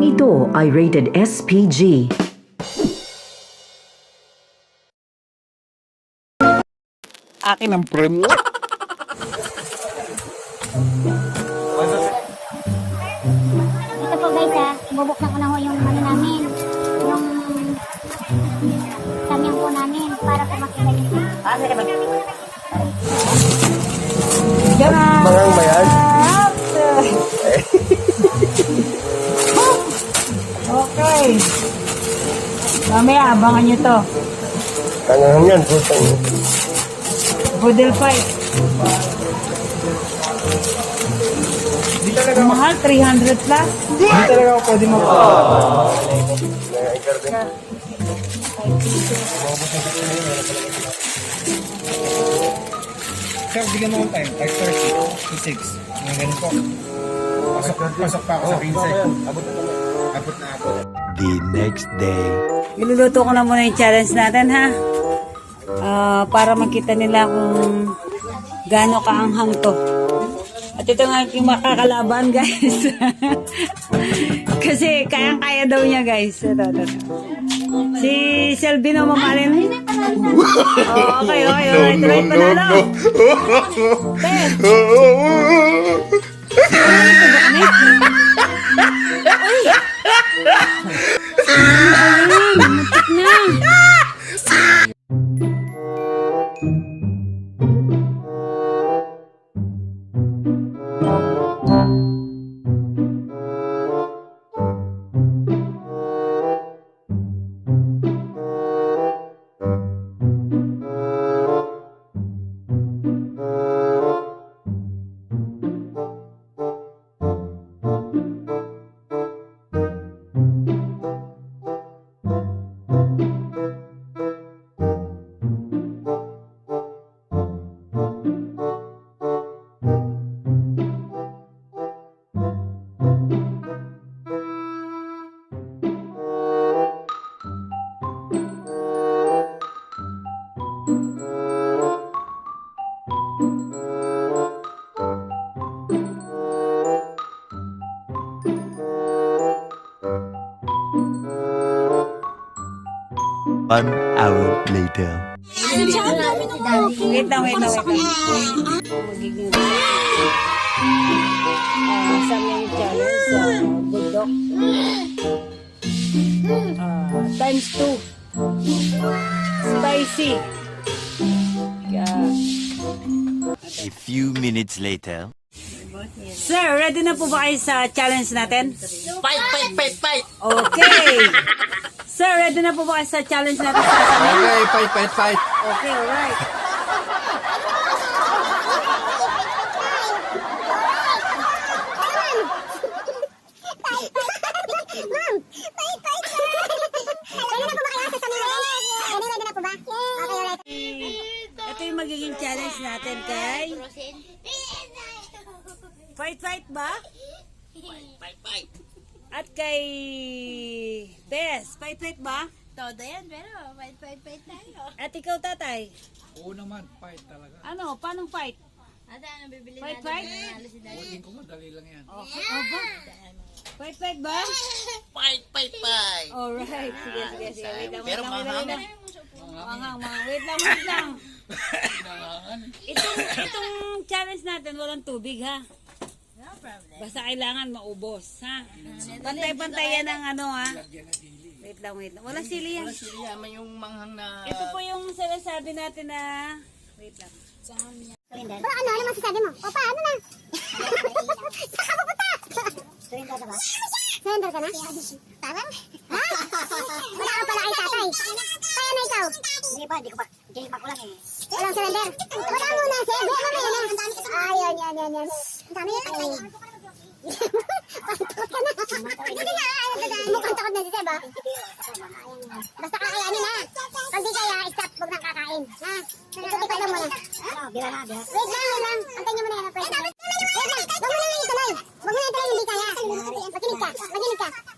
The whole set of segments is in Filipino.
Programang ito ay rated SPG. Akin ang prem. Ito po guys bubuksan ko na ho yung ano namin, yung samyang po namin para po makita nyo. Mangang ba yan? Okay. Mamaya, abangan nyo to. Tangang yan, putang. Budel fight. Di talaga Mahal, 300 plus. Di talaga ako pwede magpapala. Sir, bigyan mo ng time. 5:30 to 6. Mga ganun po. Pasok pa ako sa 15. Abot na ako. The next day. Iluluto ko na muna yung challenge natin, ha? Para makita nila kung gaano kaanghang to. At ito nga aking makakalaban, guys. Kasi kayang-kaya daw niya, guys. Ito. Si Selvino mamalin. Okay. Try panalo. Ben. Matik na. One hour later. Wait lang. Magiging samyang challenge sa bulldog. Times 2. Spicy. A few minutes later. Sir, ready na po ba kayo sa challenge natin? Fight! Okay. Sir, ready na po ba kayo sa challenge natin sa samyang? Okay, fight! Okay, alright. Ito yung magiging challenge natin kay Fight ba? Fight. At kay Bes, fight ba? Todo yan, pero fight tayo. At ikaw, tatay? Oo naman, fight talaga. Ano? Paano fight? Ate, ano bibili Fight? Nanalo si Daddy. Tingin ko madali lang yan. Okay. Ba? Fight ba? Fight. Alright. Sige. Wait lang. Pero Wait lang. Itong challenge natin, walang tubig, ha? No problem. Basta kailangan maubos, ha? Pantay-pantay yan ang ano, ha? Wait lang. Walang sili yan. Yaman yung manghang na... Ito po yung sinasabi natin na... Wait lang. Ano masasabi mo? O paano na? Saka pupunta! Surrender ka ba? Surrender ka na? Parang? Ha? Wala ka pala kay tatay. Kaya na ikaw? Hindi pa ko lang eh. Walang surrender? Wala muna, Seb. Yan. Ang dami yan. Pantot ka na. Mukhang takot na si Seb, ha? Basta kakayanin, ha? Pag di kaya, stop. Huwag nang kakain. Ha? Ikuti lang muna. Wait lang. Antayin niyo muna yan. Wait lang. Huwag mo na ituloy. Yung di kaya. Makinig ka.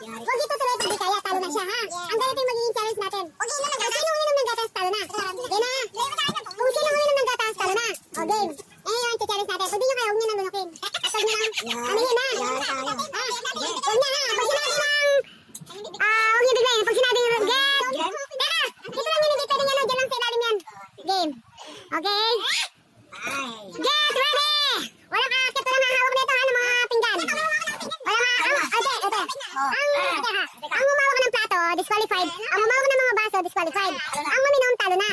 Huwag dito tuloy pag di kaya. Talo na siya, ha? Ang ganito yung magiging challenge natin. Kung sino uminom ng gatas, talo na. Game, ha? Kung sino uminom ng gatas, talo na. O, game. Yung challenge natin. Pag di nyo kaya, huwag nyo nang lunukin. At pag nyo lang, ano yun, ha? Huwag na, ha? Pag sinabi lang, disqualified. Ang maminom, talo na.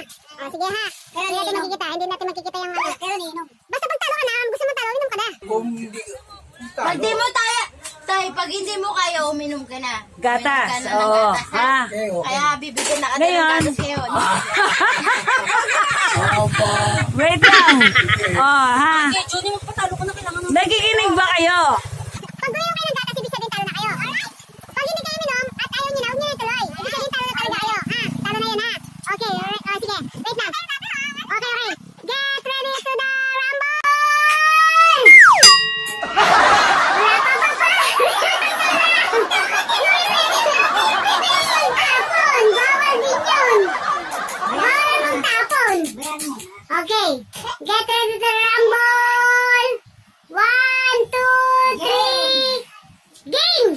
Sige ha. Hindi natin makikita. Hindi natin makikita yung ano. Basta pag talo ka na, gusto mo talo, inom ka na. Pag di mo pag hindi mo kaya, uminom ka na. Gatas, Uminom ka na ng oo, gatas, ha? Kaya bibigyan na ka Ngayon. ng gatas ngayon. Wait lang. Ha? Okay, Junie, magpatalo ko na kailangan mo. Nakikinig ba kayo? Pag gumawa kayo ng gatas, ibig sabihin talo na kayo. Pag hindi kayo minom at ayaw nyo na, huwag nyo na ituloy. Ibig sabihin talo na talaga kayo. Ha? Talo na yun ha. Okay, sige. Wait lang. Okay. Get ready to the rumble! Wala pa ba pa? Tapon! Bawal din yun! Bawal ang tapon! Okay, get ready to rumble! 1, 2, 3, game!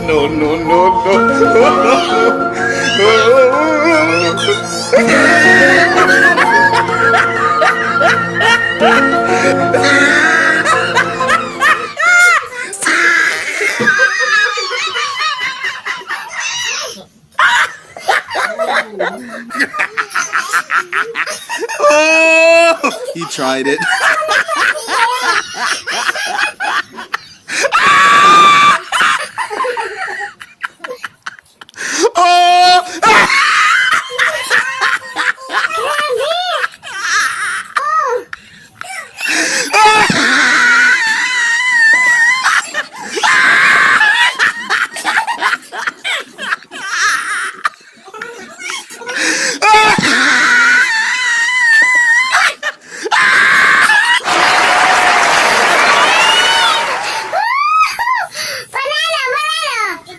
No, no, no, no! He tried it.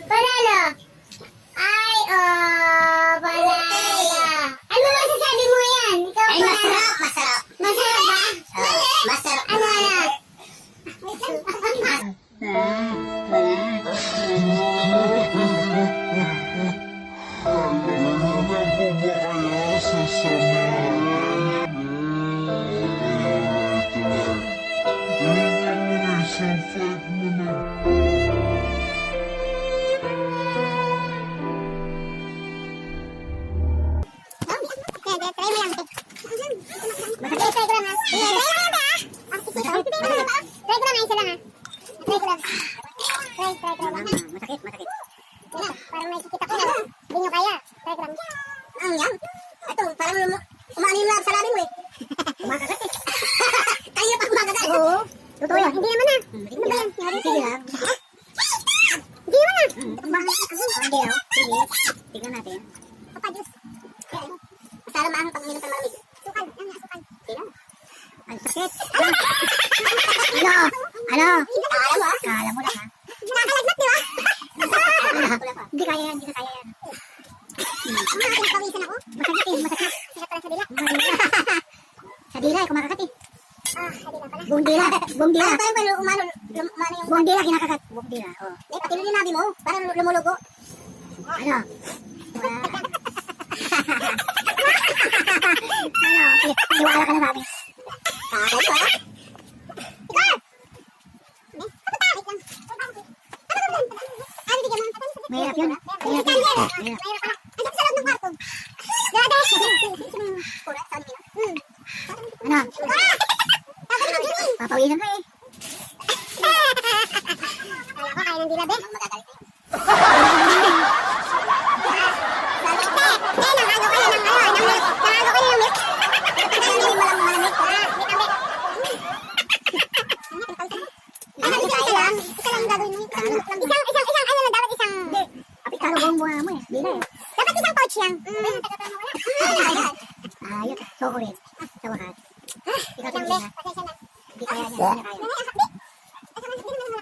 Panalo! Ay, panalo! Ano masasabi mo yan? Ikaw, ay, masarap! Masarap ba? Masarap. Ano? Try mo lang. Try ko lang ha. Try ko lang ha. Try ko lang ha, isa lang ha. Try ko lang. Try ko lang. Masakit. Wala, parang may kikita ko na. Hindi nyo kaya. Try ko lang. Ang yan. Ito, parang umano yung lab sa labi mo eh. Kumakagat eh. Kaya pa kumakagat. Oo. Totoo yan. Hindi naman na. Ano ba yan? Sige lang. Hindi naman na. Hindi ako. Sige. Tignan natin. Papa, Diyos. Masala maano pag uminom ng malamig. Sukal. Sino? Ang sakit. Ano? Kala mo lang ha. Nakakalagnat, di ba? Hindi kaya yan. Pinagpawisan ako. Masakit. Sakit pala sa dila. Sa dila, kumakagat eh. Sa dila pala. Buong dila. Umano yung... Buong dila, kinakagat. Buong dila, oh. Pati yung nabi mo, parang lumulugo. Ano? Iwala ka na namin. Kaya ko ha? Ikaw! Mahirap yun. Mahirap pala. Ano sa loob ng kwarto? Dada! Ano? Papawinan ka eh. Kala ko kaya ng dila be. Magagalit eh. Dapat isang pouch lang. Ayun, chocolate. Sa wakas. Ikaw tingin na. Hindi kaya niya.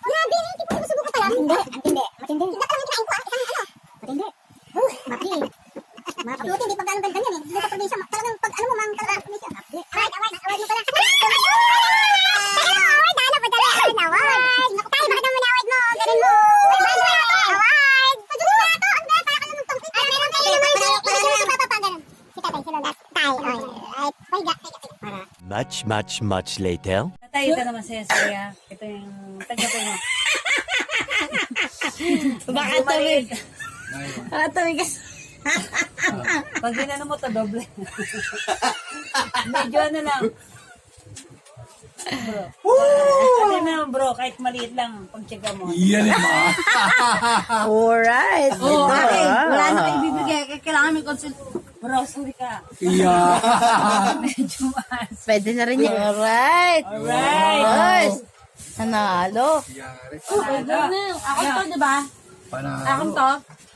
Grabe, hindi ko susubukan pala. Matindi. Matindi. Mabuti, hindi pag gano'ng ganda yan eh. Hindi sa probinsya, talagang pag ano mo, mang talagang probinsya. Award mo pala. Tayo, bakit naman award mo? Ganun mo. Award! Pagdulo na ito. Ang gaya, para ka naman tongkit. Ay, meron kayo naman. Si Papa, ganun. Si Tatay, si Lola. Tayo, alright. Pahiga. Much later. Tayo, ito naman saya. Ito yung tagyapin mo. Baka tawid. Tumigas. Pag ginano mo to, doble. Medyo ano lang. Bro. Ano na bro, kahit maliit lang, pagtsaga mo. Yan Alright. Oh, ate, wala na kayo bibigay. Kailangan may consult. Bro, sorry ka. Medyo mas. Pwede na rin yan. Alright. Alright. Yes. Nanalo. Ako to, di ba? Ako to.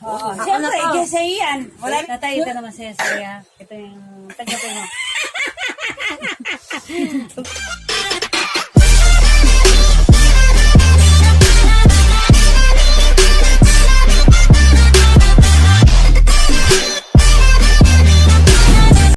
Oo. Siyempre, kasi yan. Wala. Tatay, ito naman siya. Ito yung tagapin mo.